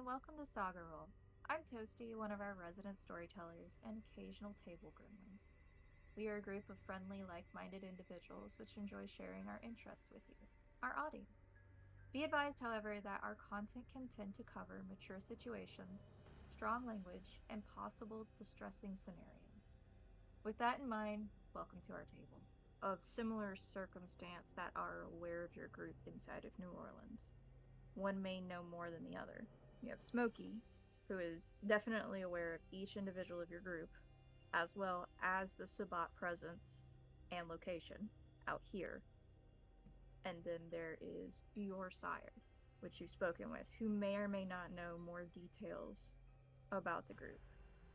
and welcome to Saga Roll. I'm Toasty, one of our resident storytellers and occasional table gremlins. We are a group of friendly, like-minded individuals which enjoy sharing our interests with you, our audience. Be advised, however, that our content can tend to cover mature situations, strong language, and possible distressing scenarios. With that in mind, welcome to our table. Of similar circumstance that are aware of your group inside of New Orleans. One may know more than the other. You have Smokey, who is definitely aware of each individual of your group, as well as the Sabbat presence and location out here. And then there is your sire, which you've spoken with, who may or may not know more details about the group,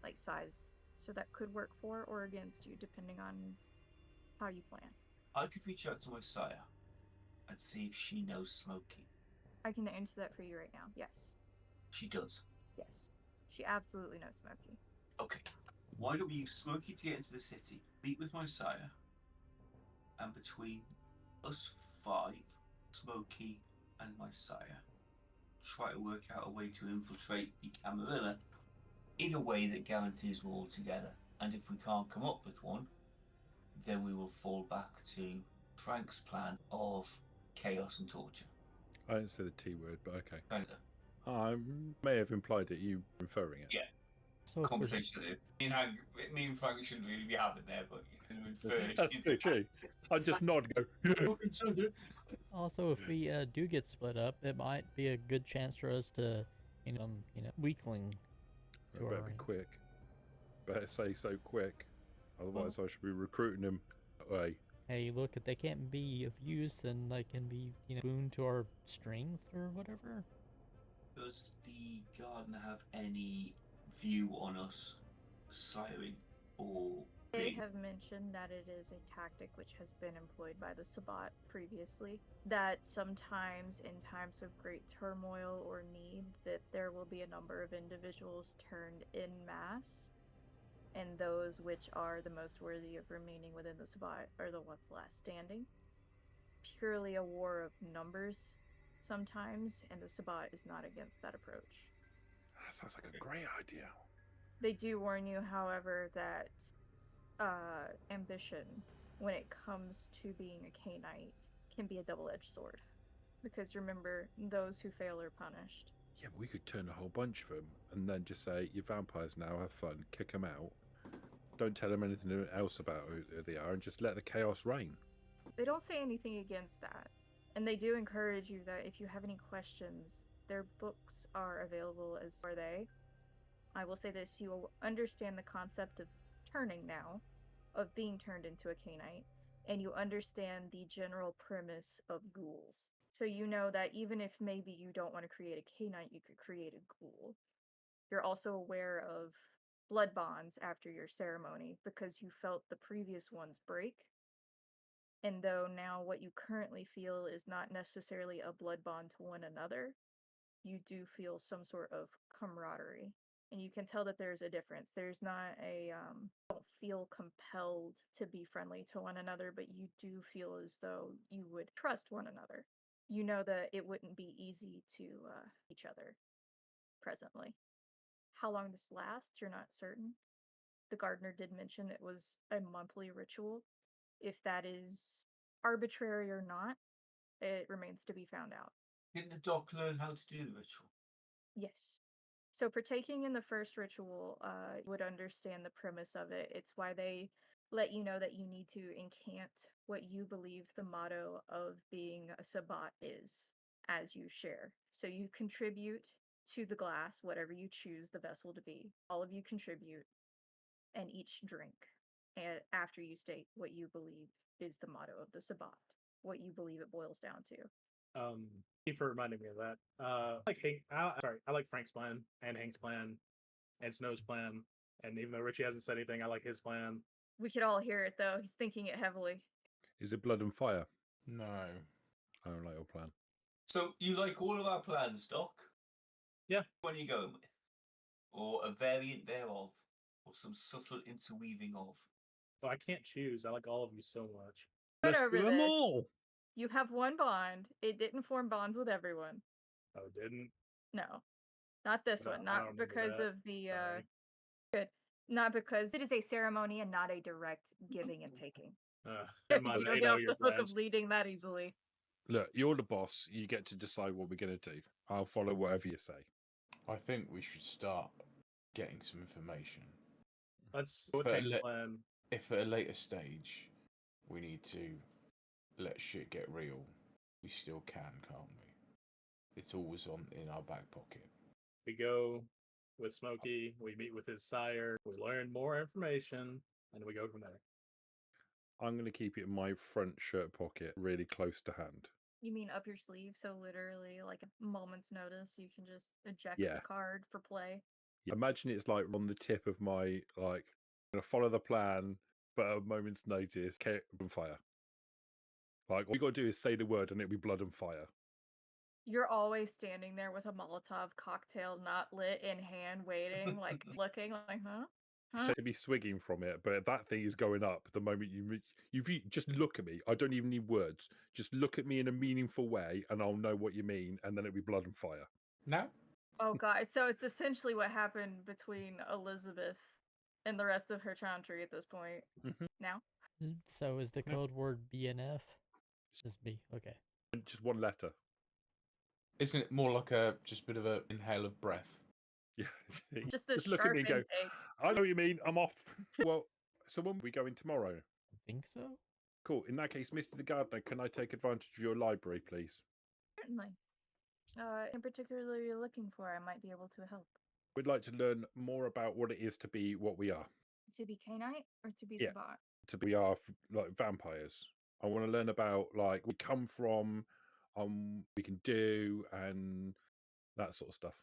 like size. So that could work for or against you, depending on how you plan. I could reach out to my sire and see if she knows Smokey. I can answer that for you right now. Yes. She does. Yes. She absolutely knows Smokey. Okay. Why don't we use Smokey to get into the city, meet with my sire, and between us five, Smokey and my sire, try to work out a way to infiltrate the Camarilla in a way that guarantees we're all together. And if we can't come up with one, then we will fall back to Frank's plan of chaos and torture. I didn't say the T word, but okay. Kind of. I may have implied it, you referring it. Yeah. So if we're, Conversation that me and Frank shouldn't really be having there, but you can infer. That's true. I just nod and go, yeah. also, if we do get split up, it might be a good chance for us to, weakling. I better be quick. Better say so quick. Otherwise, I should be recruiting him that way. Hey, look, if they can't be of use, then they can be, boon to our strength or whatever. Does the gardener have any view on us siring or They have mentioned that it is a tactic which has been employed by the Sabbat previously, that sometimes in times of great turmoil or need, that there will be a number of individuals turned en masse, and those which are the most worthy of remaining within the Sabbat are the ones last standing. Purely a war of numbers sometimes, and the Sabbat is not against that approach. That sounds like a great idea. They do warn you, however, that ambition, when it comes to being a Cainite, can be a double-edged sword. Because remember, those who fail are punished. Yeah, but we could turn a whole bunch of them and then just say, you're vampires now, have fun, kick them out. Don't tell them anything else about who they are and just let the chaos reign. They don't say anything against that. And they do encourage you that if you have any questions, their books are available as are they. I will say this, you will understand the concept of turning now, of being turned into a Cainite, and you understand the general premise of ghouls. So you know that even if maybe you don't want to create a Cainite, you could create a ghoul. You're also aware of blood bonds after your ceremony because you felt the previous ones break. And though now what you currently feel is not necessarily a blood bond to one another, you do feel some sort of camaraderie. And you can tell that there's a difference. There's not a, don't feel compelled to be friendly to one another, but you do feel as though you would trust one another. You know that it wouldn't be easy to each other presently. How long this lasts, you're not certain. The gardener did mention it was a monthly ritual. If that is arbitrary or not, it remains to be found out. Didn't the doc learn how to do the ritual? Yes. So partaking in the first ritual, you would understand the premise of it. It's why they let you know that you need to incant what you believe the motto of being a Sabbat is as you share. So you contribute to the glass, whatever you choose the vessel to be. All of you contribute and each drink after you state what you believe is the motto of the Sabbat, what you believe it boils down to. Thank you for reminding me of that. I like Frank's plan and Hank's plan and Snow's plan. And even though Richie hasn't said anything, I like his plan. We could all hear it though. He's thinking it heavily. Is it blood and fire? No. I don't like your plan. So you like all of our plans, Doc? Yeah. What are you going with? Or a variant thereof? Or some subtle interweaving of? So I can't choose. I like all of you so much. Let's Over do them this. all! You have one bond. It didn't form bonds with everyone. Oh, it didn't? No. Not this But one. I Not don't remember because that. of the Sorry. good. Not because it is a ceremony and not a direct giving and taking. Never mind, You don't they get know off your the hook of plans. leading that easily. Look, you're the boss. You get to decide what we're going to do. I'll follow whatever you say. I think we should start getting some information. Let's go with But Hank's let- plan. If at a later stage we need to let shit get real, we still can, can't we? It's always in our back pocket. We go with Smokey, we meet with his sire, we learn more information, and we go from there. I'm going to keep it in my front shirt pocket, really close to hand. You mean up your sleeve, so literally, like a moment's notice, you can just eject Yeah. the card for play. Yeah, imagine it's like on the tip of my, like, I'm going to follow the plan, but at a moment's notice, and fire. Like, all you got to do is say the word and it'll be blood and fire. You're always standing there with a Molotov cocktail not lit in hand, waiting, like looking, like, huh? To be swigging from it, but that thing is going up the moment you just look at me. I don't even need words. Just look at me in a meaningful way, and I'll know what you mean, and then it'll be blood and fire. Now? Oh god, so it's essentially what happened between Elizabeth and the rest of her chantry at this point. Mm-hmm. Now? So is the Yeah. code word BNF? Just B. Okay. Just one letter. Isn't it more like just a bit of an inhale of breath? Yeah. Just a Just look at sharp me and go, intake. I know what you mean. I'm off. Well, so when are we going tomorrow? I think so. Cool. In that case, Mr. the Gardener, can I take advantage of your library, please? Certainly. In particular you're looking for, I might be able to help. We'd like to learn more about what it is to be what we are. To be Cainite or to be Yeah. Sabbat? To be our like vampires. I want to learn about like we come from, we can do, and that sort of stuff.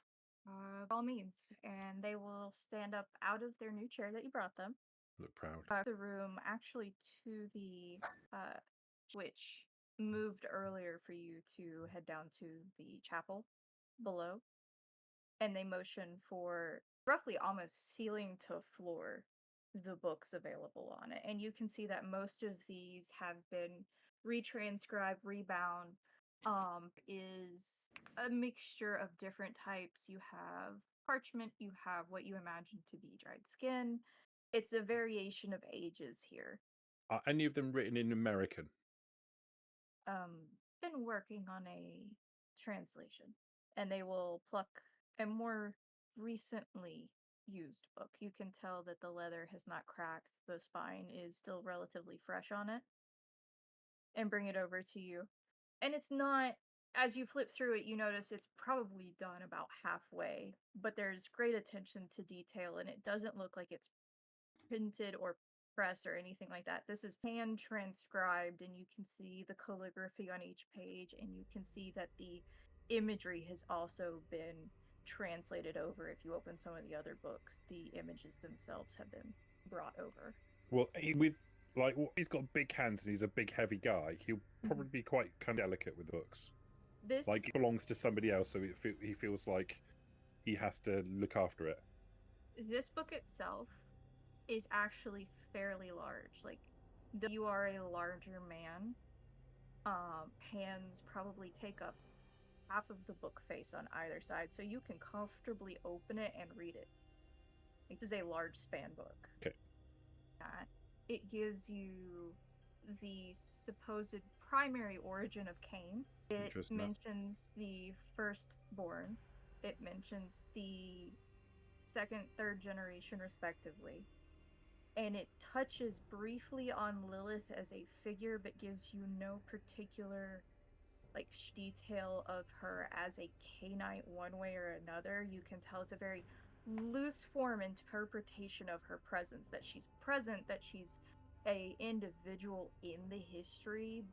By all means. And they will stand up out of their new chair that you brought them. Look proud. The room actually to the which moved earlier for you to head down to the chapel below. And they motion for roughly almost ceiling to floor the books available on it. And you can see that most of these have been retranscribed, rebound. Is a mixture of different types. You have parchment, you have what you imagine to be dried skin. It's a variation of ages here. Are any of them written in American? Been working on a translation, and they will pluck a more recently used book. You can tell that the leather has not cracked, the spine is still relatively fresh on it, and bring it over to you. And it's not, as you flip through it, you notice it's probably done about halfway, but there's great attention to detail, and it doesn't look like it's printed or pressed or anything like that. This is hand transcribed, and you can see the calligraphy on each page, and you can see that the imagery has also been translated over. If you open some of the other books, the images themselves have been brought over. Well, he's got big hands and he's a big heavy guy. He'll probably be quite kind of delicate with books. This Like it belongs to somebody else, so he feels like he has to look after it. this book itself is actually fairly large. Like, though you are a larger man, hands probably take up half of the book face on either side, so you can comfortably open it and read it. It is a large span book. Okay. It gives you the supposed primary origin of Caine. It Interesting. mentions the firstborn. It mentions the second, third generation, respectively. And it touches briefly on Lilith as a figure, but gives you no particular detail of her as a Cainite one way or another. You can tell it's a very loose form interpretation of her presence, that she's present, that she's a individual in the history,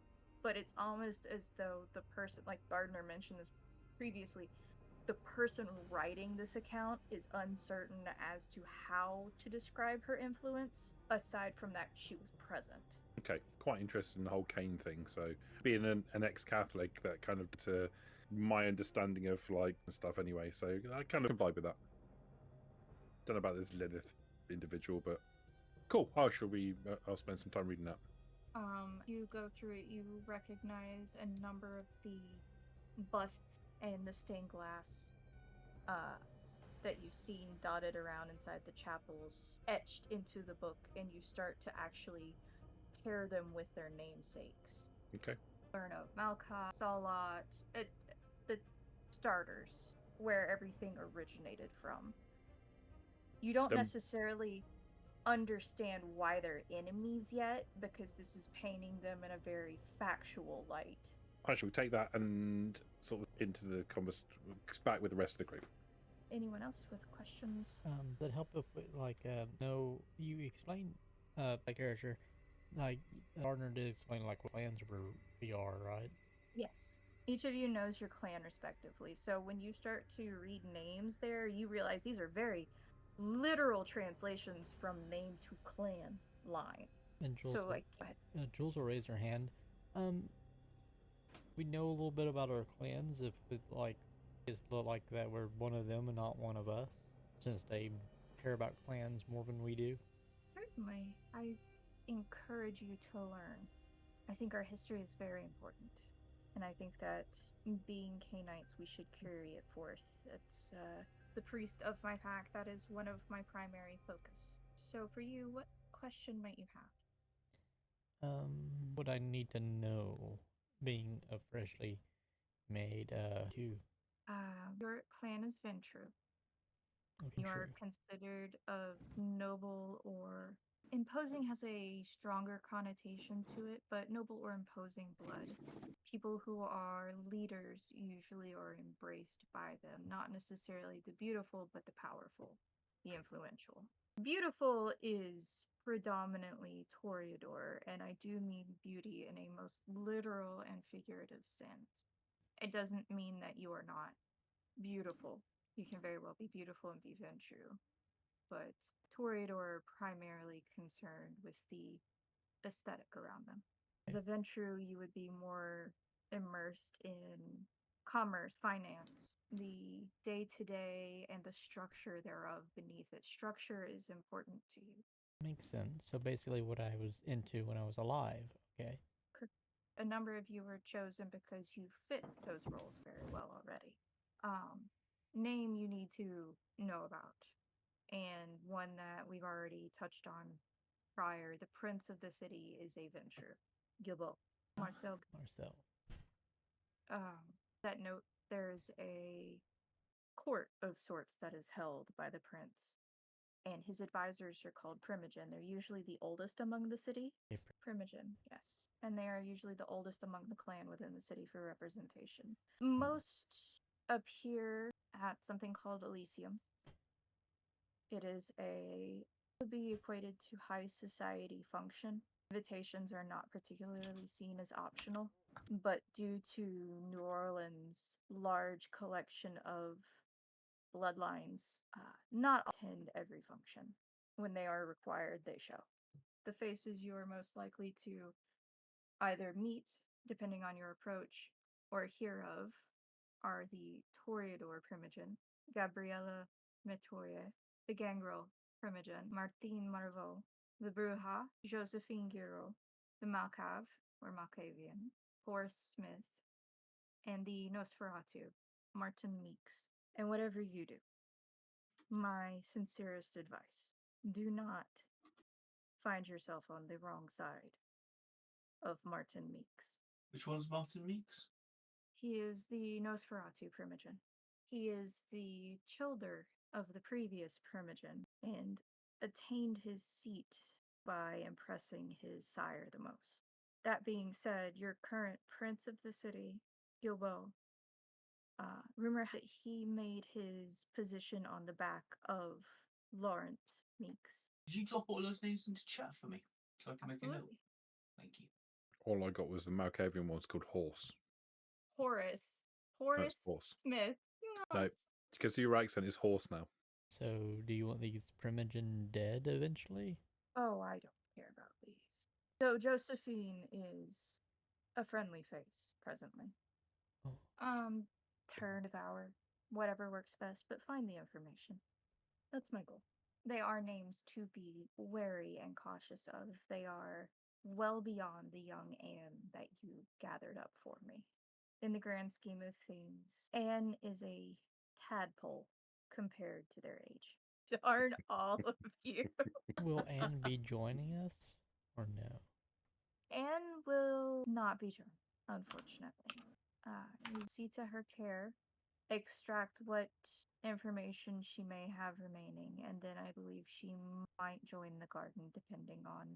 but it's almost as though the person, like Gardner mentioned this previously, the person writing this account is uncertain as to how to describe her influence, aside from that she was present. Okay, quite interested in the whole Caine thing. So, being an ex-Catholic, that kind of to my understanding of stuff anyway. So I kind of can vibe with that. Don't know about this Lilith individual, but cool. I'll spend some time reading that. You go through it, you recognize a number of the busts and the stained glass that you've seen dotted around inside the chapels etched into the book, and you start to actually pair them with their namesakes. Okay. Learn of Malka, Salat, the starters, where everything originated from. You don't Them- necessarily understand why they're enemies yet, because this is painting them in a very factual light. I shall take that and sort of into the back with the rest of the group. Anyone else with questions? That help if we, no, you explain, like character, like partner did explain like what clans we are, right? Yes. Each of you knows your clan respectively. So when you start to read names there, you realize these are very literal translations from name to clan line. And Jules, So, like, go ahead. Jules will raise her hand. We know a little bit about our clans. If it is like that we're one of them and not one of us, since they care about clans more than we do. Certainly. I encourage you to learn. I think our history is very important. And I think that being Cainites, we should carry it forth. It's the priest of my pack. That is one of my primary focus. So for you, what question might you have? What I need to know, being a freshly made too. Your clan is Ventru. You are considered of noble or imposing has a stronger connotation to it, but noble or imposing blood. People who are leaders usually are embraced by them, not necessarily the beautiful, but the powerful, the influential. Beautiful is predominantly Toreador, and I do mean beauty in a most literal and figurative sense. It doesn't mean that you are not beautiful. You can very well be beautiful and be Ventru, but Toreador are primarily concerned with the aesthetic around them. As a Ventru, you would be more immersed in commerce, finance, the day-to-day, and the structure thereof beneath it. Structure is important to you. Makes sense. So basically what I was into when I was alive, okay? A number of you were chosen because you fit those roles very well already. Name you need to know about, and one that we've already touched on prior. The prince of the city is a Ventru, Gilbo. Marcel. That note, there's a court of sorts that is held by the prince, and his advisors are called Primogen. They're usually the oldest among the city. Primogen, yes. And they are usually the oldest among the clan within the city for representation. Most appear at something called Elysium. It is would be equated to high society function. Invitations are not particularly seen as optional, but due to New Orleans' large collection of bloodlines, not attend every function. When they are required, they show. The faces you are most likely to either meet, depending on your approach, or hear of are the Toreador Primogen, Gabriela Metoye, the Gangrel Primogen, Martine Marvaux, the Bruja, Josephine Giro, the Malkav, or Malkavian, Horace Smith, and the Nosferatu, Martin Meeks. And whatever you do, my sincerest advice, do not find yourself on the wrong side of Martin Meeks. Which one's Martin Meeks? He is the Nosferatu Primogen. He is the childer of the previous Primogen and attained his seat by impressing his sire the most. That being said, your current prince of the city, Gilbo, rumor that he made his position on the back of Lawrence Meeks. Did you drop all those names into chat for me so I can make a note? Absolutely. Thank you. All I got was the Malkavian one's called Horse. Horace Horse. Smith. No, because your accent is horse now. So do you want these Primogen dead eventually? Oh, I don't care about these. So Josephine is a friendly face presently. Oh. Turn, devour, whatever works best, but find the information. That's my goal. They are names to be wary and cautious of. They are well beyond the young Anne that you gathered up for me. In the grand scheme of things, Anne is a tadpole compared to their age. Darn all of you. Will Anne be joining us or no? Anne will not be joined, unfortunately. You see to her care, extract what information she may have remaining, and then I believe she might join the garden depending on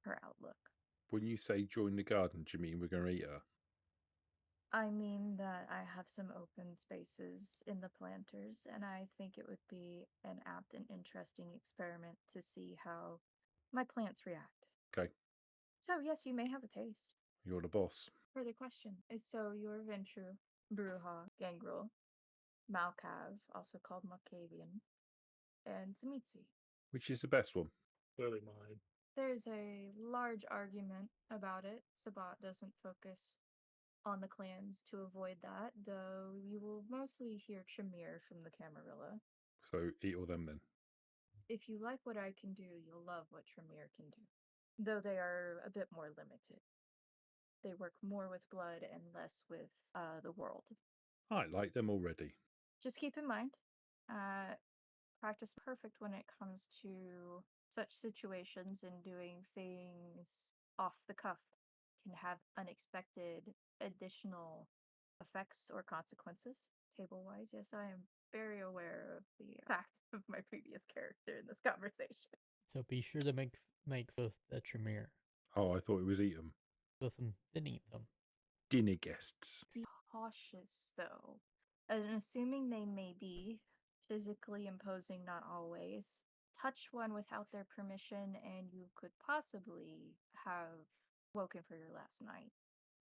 her outlook. When you say join the garden, do you mean we're going to eat her? I mean that I have some open spaces in the planters, and I think it would be an apt and interesting experiment to see how my plants react. Okay. So, yes, you may have a taste. You're the boss. Further question is so your Ventru, Bruja, Gangrel, Malkav, also called Malkavian, and Zimitzi. Which is the best one? Clearly mine. There's a large argument about it. Sabbat doesn't focus on the clans to avoid that, though you will mostly hear Tremere from the Camarilla. So eat all them then. If you like what I can do, you'll love what Tremere can do, though they are a bit more limited. They work more with blood and less with the world. I like them already. Just keep in mind, practice perfect when it comes to such situations, and doing things off the cuff can have unexpected additional effects or consequences. Table-wise, yes, I am very aware of the fact of my previous character in this conversation. So be sure to make both the Tremere. Oh, I thought it was eat them. Both them, then eat them. Dinner guests. Be cautious, though, and assuming they may be physically imposing, not always. Touch one without their permission, and you could possibly have woken for your last night.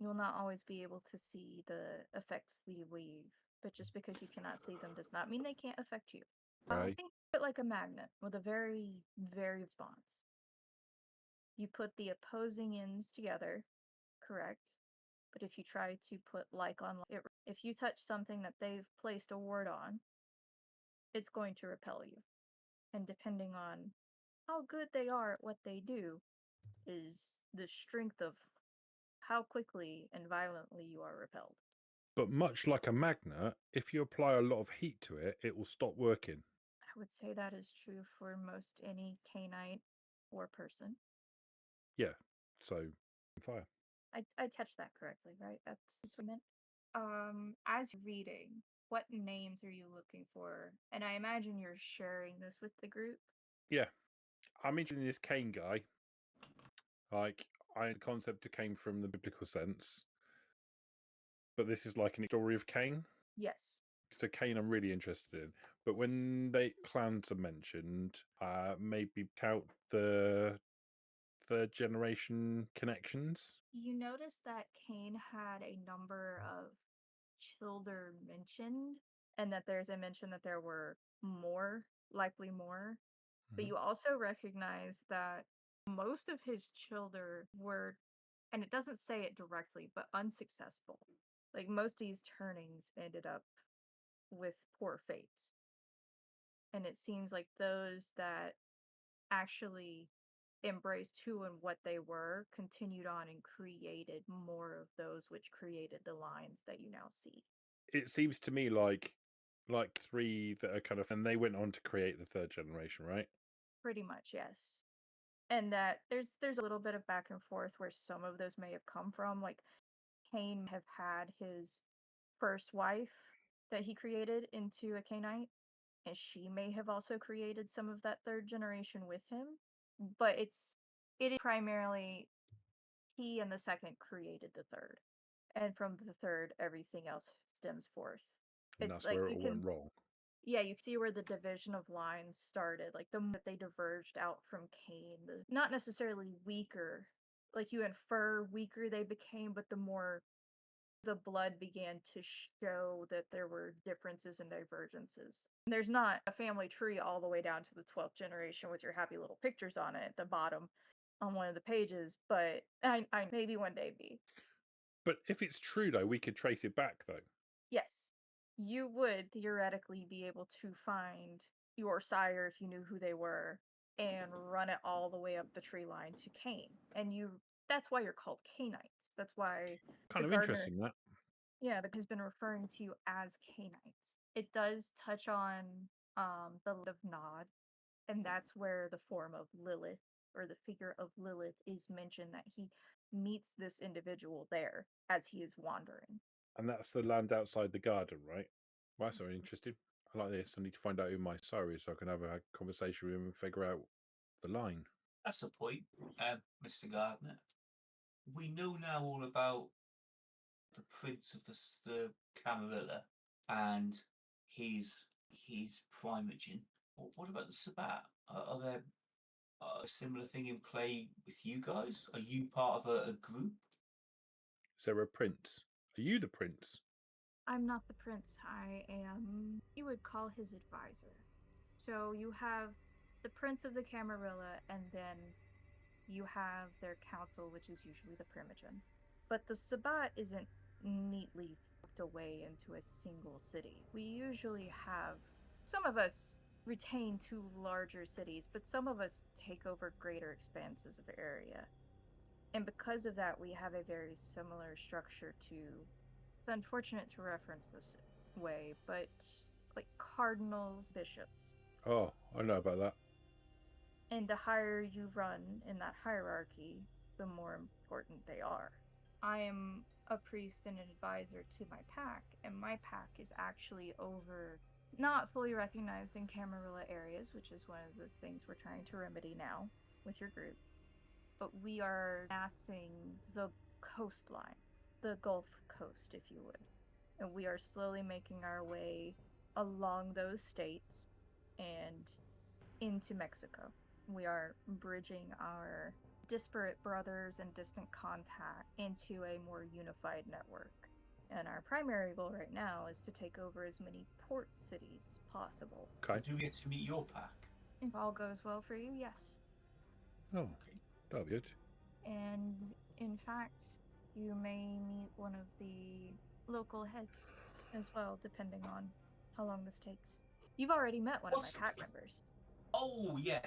You will not always be able to see the effects they weave, but just because you cannot see them does not mean they can't affect you. Right. Think of it like a magnet with a very, very response. You put the opposing ends together, correct? But if you try to put like on like, if you touch something that they've placed a ward on, it's going to repel you. And depending on how good they are at what they do, is the strength of how quickly and violently you are repelled. But much like a magnet, if you apply a lot of heat to it, it will stop working. I would say that is true for most any Cainite or person. Yeah. So, fire. I touched that correctly, right? That's what I meant. As you're reading, what names are you looking for? And I imagine you're sharing this with the group. Yeah. I'm interested in this Caine guy. Like, the concept came from the biblical sense. But this is like a story of Caine. Yes. So Caine I'm really interested in. But when clans are mentioned, maybe tout the third generation connections. You notice that Caine had a number of children mentioned, and that there's a mention that there were more, likely more. But you also recognize that most of his children were, and it doesn't say it directly, but unsuccessful. Like most of these turnings ended up with poor fates. And it seems like those that actually embraced who and what they were continued on and created more of those, which created the lines that you now see. It seems to me like three that are kind of, and they went on to create the third generation, right? Pretty much, yes. And that there's a little bit of back and forth where some of those may have come from. Like Caine have had his first wife that he created into a Cainite, and she may have also created some of that third generation with him. But it is primarily he and the second created the third, and from the third, everything else stems forth. And It's that's like where it you all can, went wrong. yeah, you see where the division of lines started. Like the moment they diverged out from Caine, not necessarily weaker, like you infer weaker they became, but the more the blood began to show that there were differences and divergences. There's not a family tree all the way down to the 12th generation with your happy little pictures on it at the bottom on one of the pages, but I maybe one day be. But if it's true though, we could trace it back though. Yes, you would theoretically be able to find your sire if you knew who they were and run it all the way up the tree line to Caine. And that's why you're called Cainites. That's why Kind the of gardener, interesting that. yeah, that has been referring to you as Cainites. It does touch on the Land of Nod, and that's where the form of Lilith or the figure of Lilith is mentioned, that he meets this individual there as he is wandering. And that's the land outside the garden, right? Well, that's very interesting. I like this. I need to find out who my sire is so I can have a conversation with him and figure out the line. That's a point, Mr. Gardner. We know now all about the Prince of the Camarilla and his primogen. What about the Sabbat? Are there a similar thing in play with you guys? Are you part of a group? Is there a prince? Are you the prince? I'm not the prince. I am, you would call his advisor. So you have the Prince of the Camarilla, and then you have their council, which is usually the Primogen. But the Sabbat isn't neatly tucked away into a single city. We usually have, some of us retain two larger cities, but some of us take over greater expanses of area. And because of that, we have a very similar structure to, it's unfortunate to reference this way, but like cardinals, bishops. Oh, I know about that. And the higher you run in that hierarchy, the more important they are. I am a priest and an advisor to my pack, and my pack is actually over, not fully recognized in Camarilla areas, which is one of the things we're trying to remedy now with your group. But we are massing the coastline, the Gulf Coast, if you would. And we are slowly making our way along those states and into Mexico. We are bridging our disparate brothers and distant contact into a more unified network. And our primary goal right now is to take over as many port cities as possible. Okay. Do we get to meet your pack? If all goes well for you, yes. Oh, Okay. that'll be good. And in fact, you may meet one of the local heads as well, depending on how long this takes. You've already met one of What's- my pack members. Oh, yeah.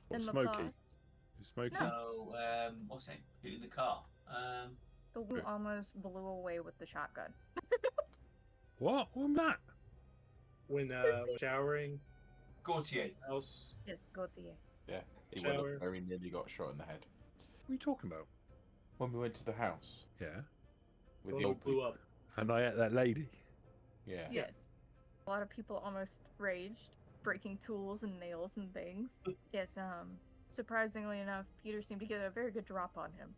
What, In Smokey? Laplace. Is Smokey? No, what's his name? In the car. The one who almost blew away with the shotgun. What? What was that? When showering, Gautier. else Yes, Gautier. Yeah, he went up Shower. very nearly got shot in the head. What are you talking about? When we went to the house Yeah. with the blew, old blew people. up. And I ate that lady. Yeah. Yes. A lot of people almost raged, breaking tools and nails and things. Yes, surprisingly enough, Peter seemed to get a very good drop on him.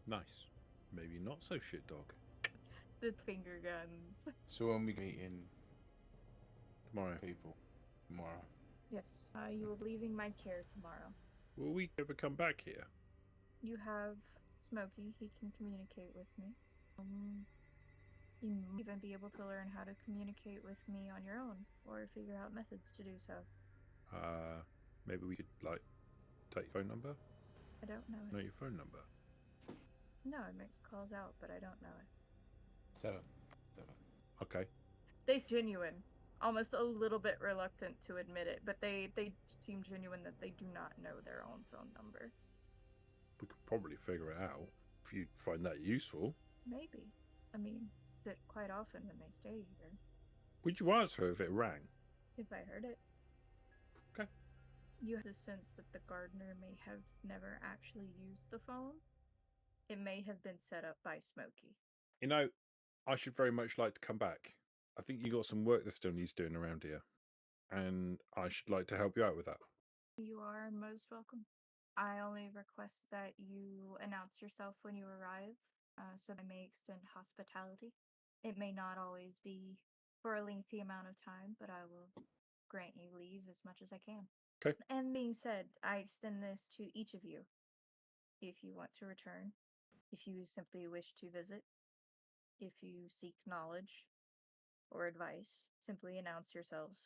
Nice. Maybe not so shit, dog. The finger guns. So when we meet in Tomorrow. people tomorrow. Yes, you will be leaving my care tomorrow. Will we ever come back here? You have Smokey, he can communicate with me. You may even be able to learn how to communicate with me on your own, or figure out methods to do so. Maybe we could, like, take your phone number? I don't know Know it. your phone number? No, it makes calls out, but I don't know it. 7. Okay. They genuine, almost a little bit reluctant to admit it, but they seem genuine that they do not know their own phone number. We could probably figure it out if you find that useful. Maybe. I mean, it quite often when they stay here. Would you answer if it rang? If I heard it. Okay. You have the sense that the gardener may have never actually used the phone. It may have been set up by Smokey. You know, I should very much like to come back. I think you got some work that still needs doing around here. And I should like to help you out with that. You are most welcome. I only request that you announce yourself when you arrive, so I may extend hospitality. It may not always be for a lengthy amount of time, but I will grant you leave as much as I can. Okay. And being said, I extend this to each of you. If you want to return, if you simply wish to visit, if you seek knowledge or advice, simply announce yourselves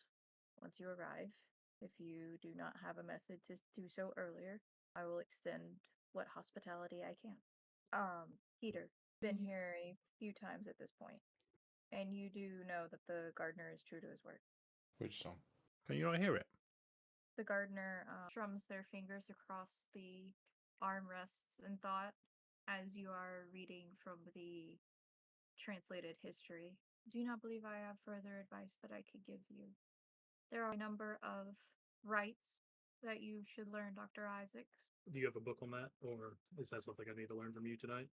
once you arrive. If you do not have a method to do so earlier, I will extend what hospitality I can. Peter, been here a few times at this point, and you do know that the gardener is true to his word. Which song? Can you not hear it? The gardener strums their fingers across the armrests in thought as you are reading from the translated history. Do not believe I have further advice that I could give you. There are a number of rites that you should learn, Dr. Isaacs. Do you have a book on that, or is that something I need to learn from you tonight?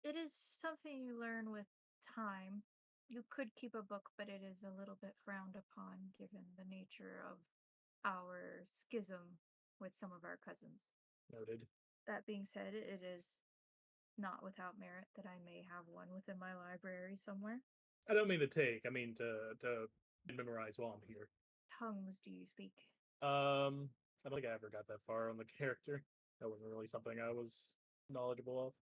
It is something you learn with time. You could keep a book, but it is a little bit frowned upon given the nature of our schism with some of our cousins. Noted. That being said, it is not without merit that I may have one within my library somewhere. I don't mean to take. I mean to memorize while I'm here. Tongues do you speak? I don't think I ever got that far on the character. That wasn't really something I was knowledgeable of.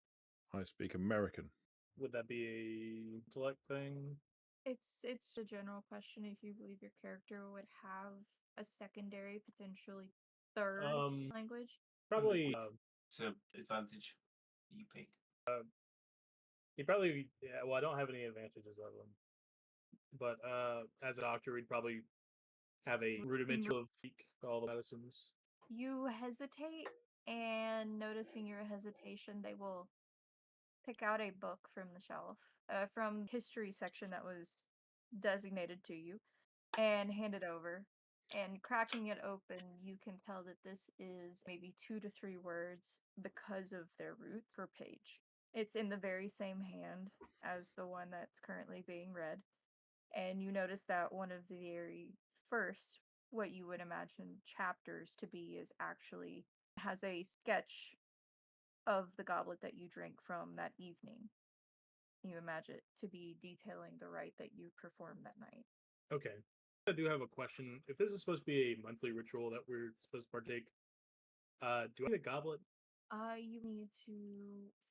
I speak American. Would that be a intellect thing? It's a general question if you believe your character would have a secondary, potentially third language. Probably. It's an advantage you pick. He probably. Yeah. Well, I don't have any advantages of him. But as a doctor, we'd probably have a rudimental of all the medicines. You hesitate, and noticing your hesitation, they will pick out a book from the shelf, from history section that was designated to you, and hand it over. And cracking it open, you can tell that this is maybe 2 to 3 words because of their roots per page. It's in the very same hand as the one that's currently being read. And you notice that one of the very first, what you would imagine chapters to be, is actually has a sketch of the goblet that you drank from that evening. You imagine it to be detailing the rite that you performed that night. Okay. I do have a question. If this is supposed to be a monthly ritual that we're supposed to partake, do I need a goblet? You need to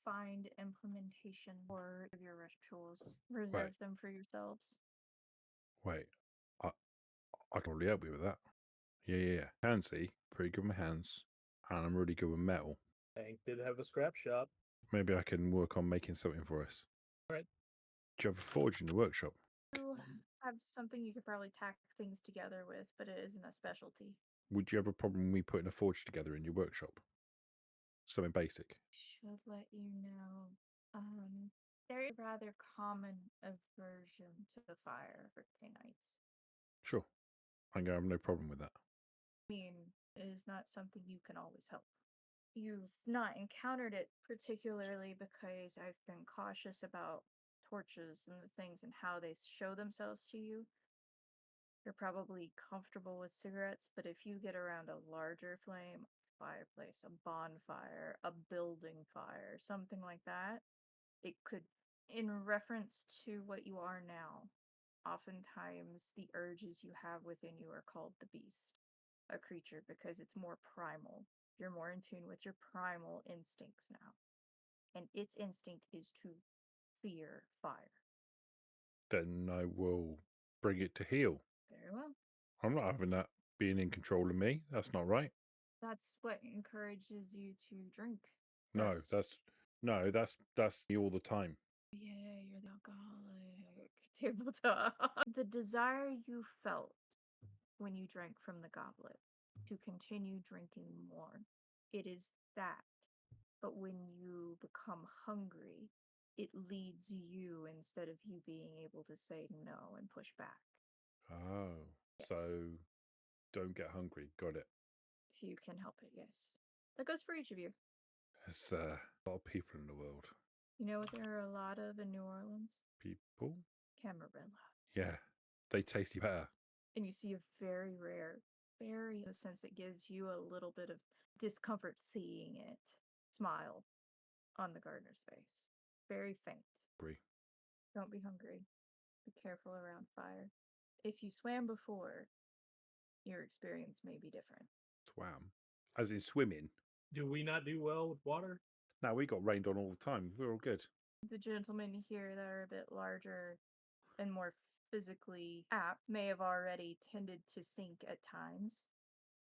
find implementation for your rituals. Reserve them for yourselves. Wait, I can probably help you with that. Yeah. Can see, pretty good with my hands, and I'm really good with metal. Hank did have a scrap shop. Maybe I can work on making something for us. Alright. Do you have a forge in your workshop? You have something you could probably tack things together with, but it isn't a specialty. Would you have a problem with me putting a forge together in your workshop? Something basic. Should let you know. There is a rather common aversion to the fire for Cainites. Sure. I'm going to have no problem with that. I mean, it is not something you can always help. You've not encountered it particularly because I've been cautious about torches and the things and how they show themselves to you. You're probably comfortable with cigarettes, but if you get around a larger flame, fireplace, a bonfire, a building fire, something like that, it could, in reference to what you are now, oftentimes the urges you have within you are called the beast, a creature, because it's more primal. You're more in tune with your primal instincts now. And its instinct is to fear fire. Then I will bring it to heel. Very well. I'm not having that being in control of me. That's not right. That's what encourages you to drink. No, that's me all the time. Yeah, you're the alcoholic. Tabletop. The desire you felt when you drank from the goblet to continue drinking more. It is that. But when you become hungry, it leads you instead of you being able to say no and push back. Oh, Yes. so don't get hungry. Got it. If you can help it, yes. That goes for each of you. There's a lot of people in the world. You know what there are a lot of in New Orleans? People? Camarilla. Yeah, they taste better. And you see a very rare, very in the sense it gives you a little bit of discomfort seeing it, smile on the gardener's face. Very faint. Agree. Don't be hungry. Be careful around fire. If you swam before, your experience may be different. Swam. As in swimming. Do we not do well with water? No, we got rained on all the time. We're all good. The gentlemen here that are a bit larger and more physically apt may have already tended to sink at times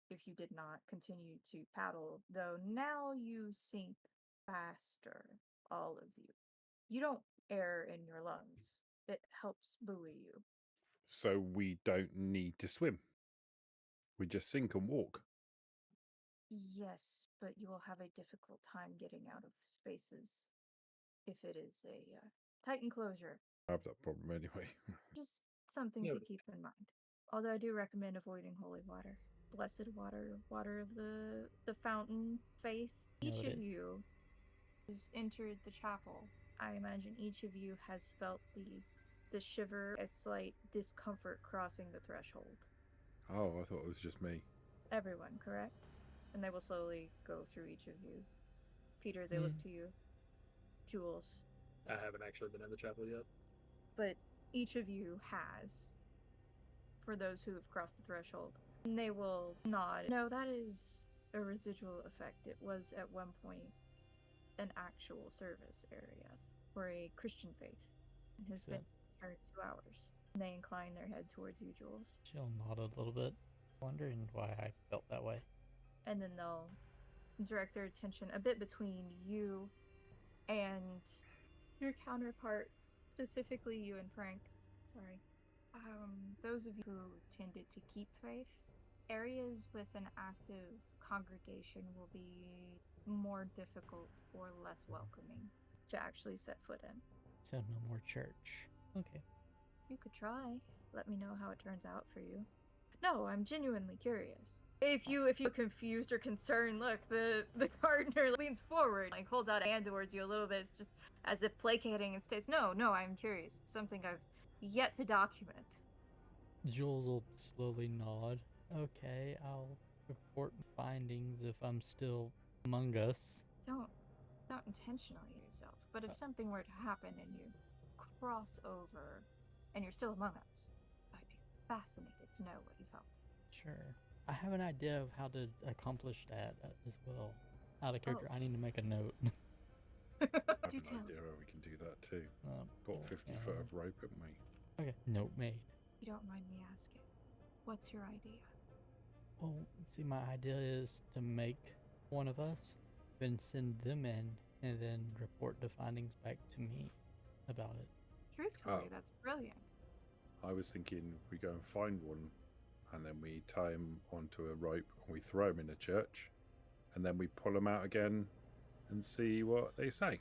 if you did not continue to paddle, though now you sink faster, all of you. You don't air in your lungs. It helps buoy you. So we don't need to swim. We just sink and walk. Yes, but you will have a difficult time getting out of spaces if it is a tight enclosure. I have that problem anyway. Just something Yeah, to keep in mind. Although I do recommend avoiding holy water. Blessed water, water of the fountain, faith. Each Noted. of you has entered the chapel. I imagine each of you has felt the shiver, a slight discomfort crossing the threshold. Oh, I thought it was just me. Everyone, correct? And they will slowly go through each of you. Peter, they look to you. Jules. I haven't actually been in the chapel yet. But each of you has, for those who have crossed the threshold. And they will nod. No, that is a residual effect. It was at one point an actual service area for a Christian faith. It has been for 2 hours. And they incline their head towards you, Jules. She'll nod a little bit, wondering why I felt that way. And then they'll direct their attention a bit between you and your counterparts, specifically you and Frank. Sorry. Those of you who tended to keep faith, areas with an active congregation will be more difficult or less welcoming to actually set foot in. So no more church. Okay. You could try. Let me know how it turns out for you. No, I'm genuinely curious. If you're confused or concerned, look, the gardener leans forward, like holds out a hand towards you a little bit, just as if placating, and states, no, I'm curious. It's something I've yet to document. Jules will slowly nod. Okay, I'll report findings if I'm still among us. Don't intentionally yourself, but if something were to happen and you cross over and you're still among us, I'd be fascinated to know what you felt. Sure. I have an idea of how to accomplish that as well. Out of character, I need to make a note. I have Do an tell. idea how we can do that too. Cool. Got 50 foot of rope, haven't we? Okay, note made. You don't mind me asking, what's your idea? Well, see, my idea is to make one of us, then send them in, and then report the findings back to me about it. Truthfully, Oh. that's brilliant. I was thinking we go and find one, and then we tie him onto a rope, and we throw him in a church, and then we pull them out again and see what they say.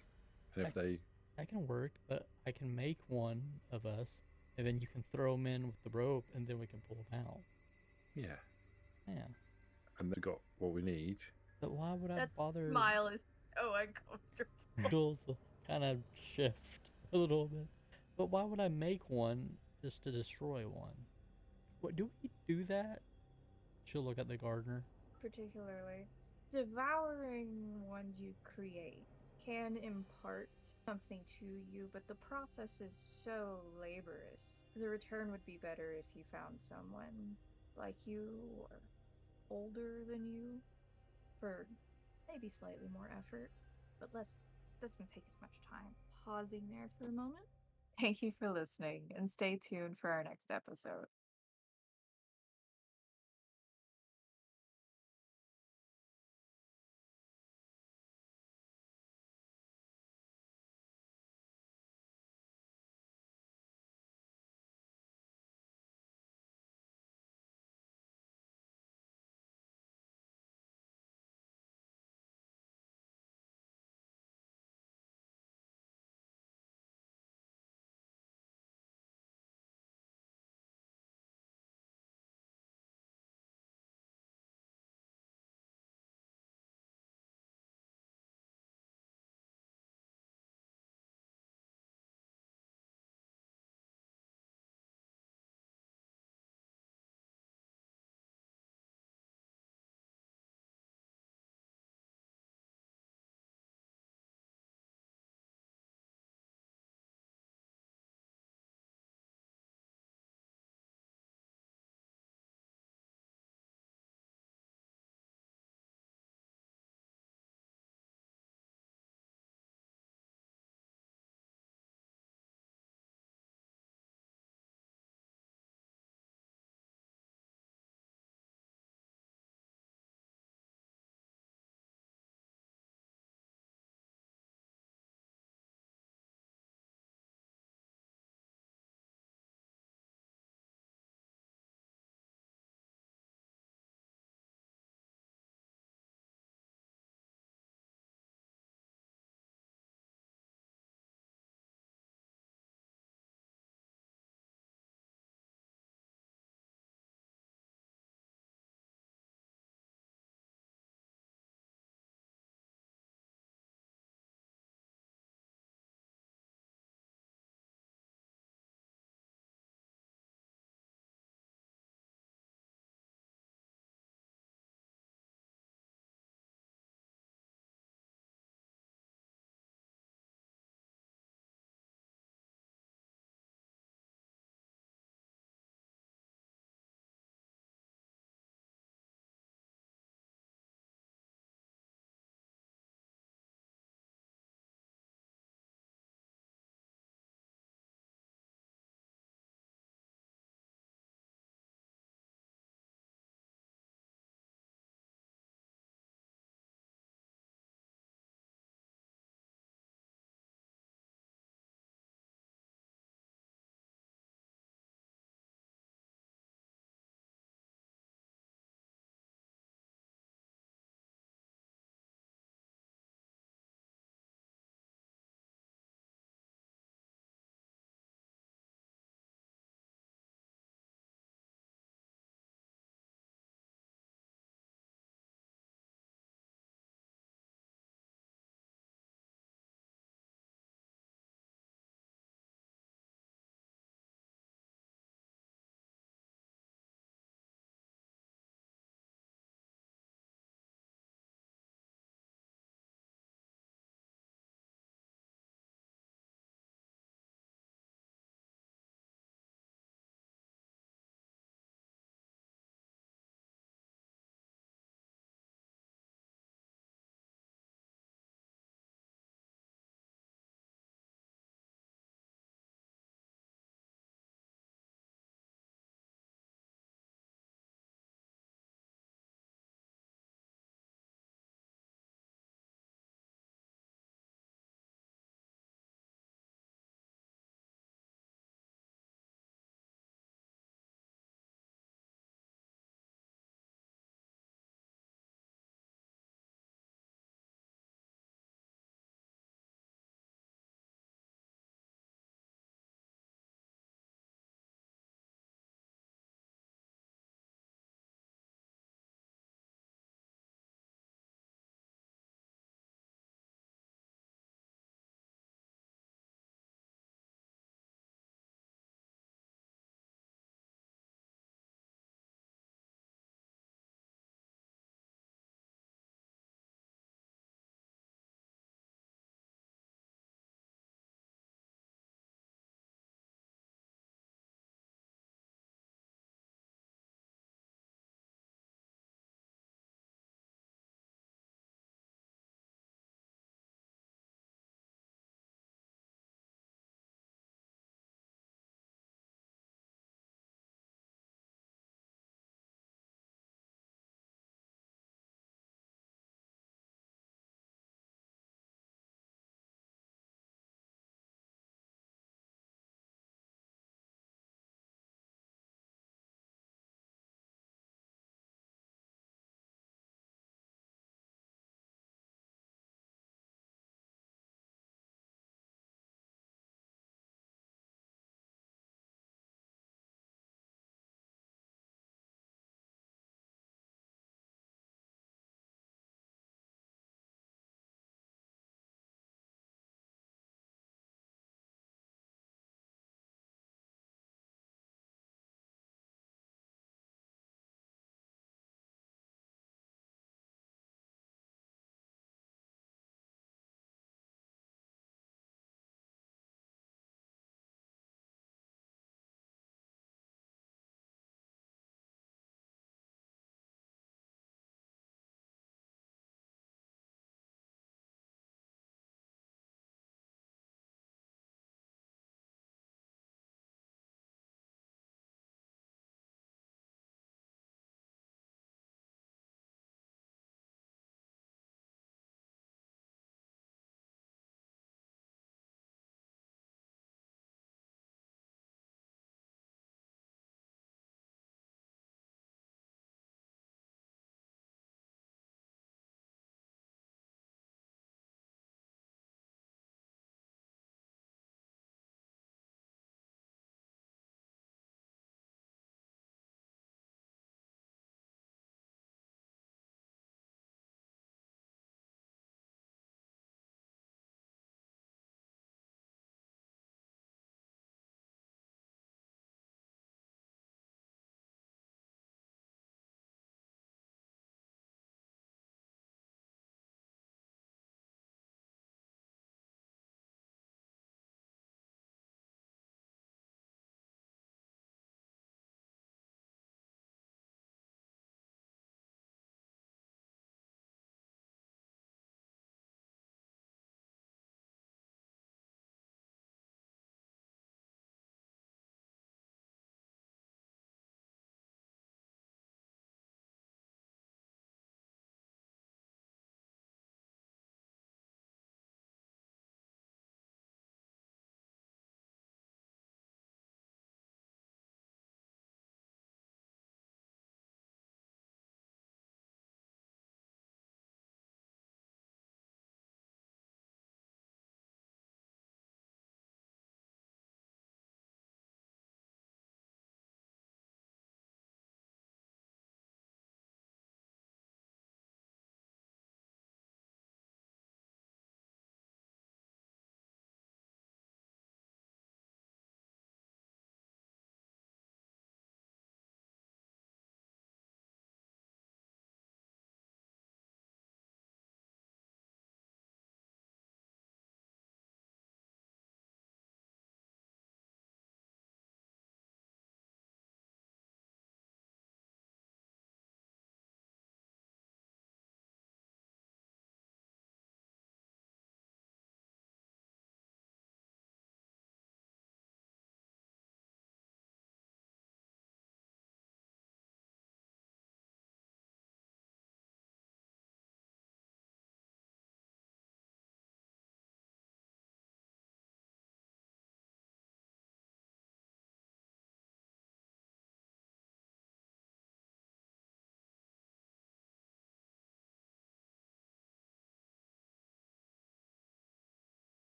And if they... That can work, but I can make one of us, and then you can throw them in with the rope, and then we can pull them out. Yeah. Yeah. And they've got what we need. But why would I That bother? smile is so uncomfortable. Jules will kind of shift a little bit. But why would I make one just to destroy one? What, do we do that? She'll look at the gardener. Particularly, devouring ones you create can impart something to you, but the process is so laborious. The return would be better if you found someone like you or older than you for maybe slightly more effort, but doesn't take as much time. Pausing there for a moment. Thank you for listening, and stay tuned for our next episode.